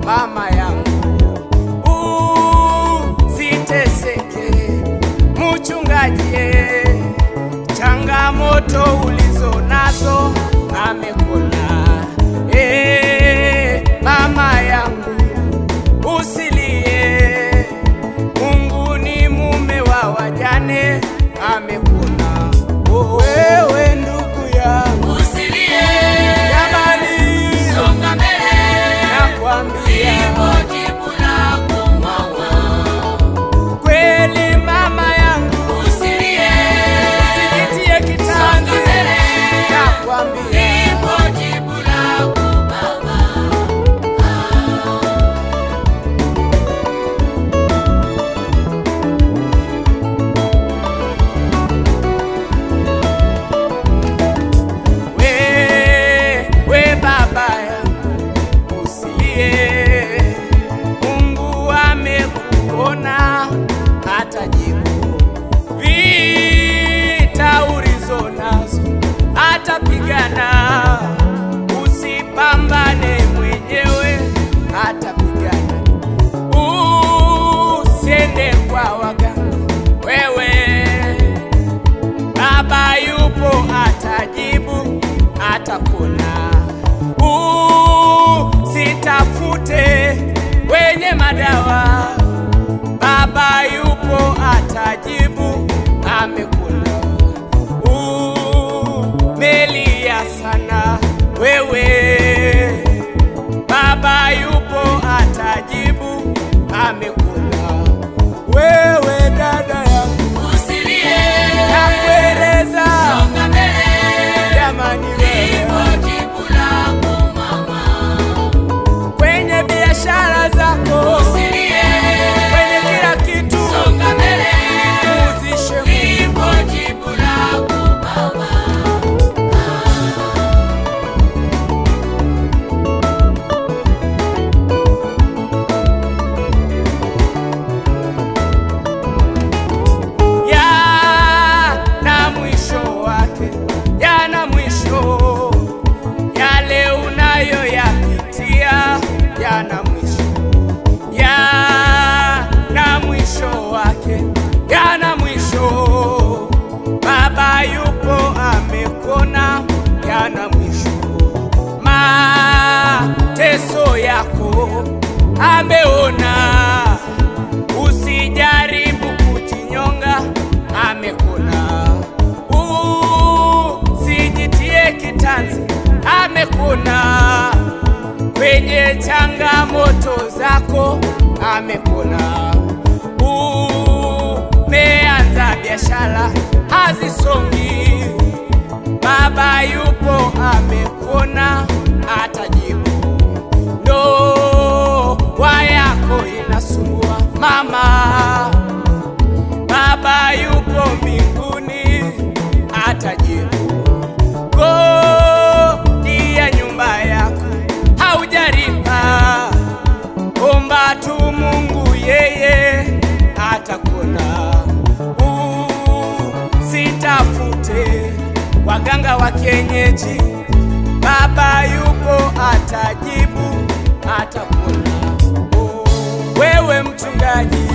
mama yangu, usiteseke mchungaji, changamoto ulizo nazo amekula. Mama yangu usilie, Mungu ni mume wa wajane amekula. Wewe ndugu yangu Usilie, jamani, songa mbele, nakwambia ipo jibu lako mama. kweli mama yangu, Usilie, usijitie kitanzi, songa mbele, nakwambia ipo jibu lako baba. we baba yangu usilie, Mungu amekuona atajibu vita ulizo nazo, atapigana. Usipambane mwenyewe, atapigana. Usiende kwa waganga, wewe Baba yupo atajibu, atakuna. Usitafute wenye madawa, Baba yupo atajibu, amekuna. Umelia sana wewe, Baba yupo atajibu, amekuna. Wewe dada yangu Usilie, nakueleza, songa mbele, jamani, wewe ipo jibu lako mama. kwenye biashara zako, Usilie, kwenye kila kitu, songa mbele, uzishe Mungu. ipo jibu lako baba. Yana mwisho wake, yana mwisho. Yale unayoyapitia yana mwisho, yana mwisho wake, yana mwisho. Baba yupo amekona, yana mwisho. Mateso yako ameona, usijaribu kujinyonga, amekona. Usijitie kitanzi, amekona. Kwenye changamoto zako amekona. Umeanza biashara hazisongi, Baba yupo amekona, atajibu. Ndoa yako inasumbua mama, Baba yupo mbinguni, atajibu. Kodi ya nyumba yako haujalipa, omba tu Mungu, yeye atakuna. Usitafute waganga wa kienyeji, Baba yupo atajibu, atakuna. Wewe mchungaji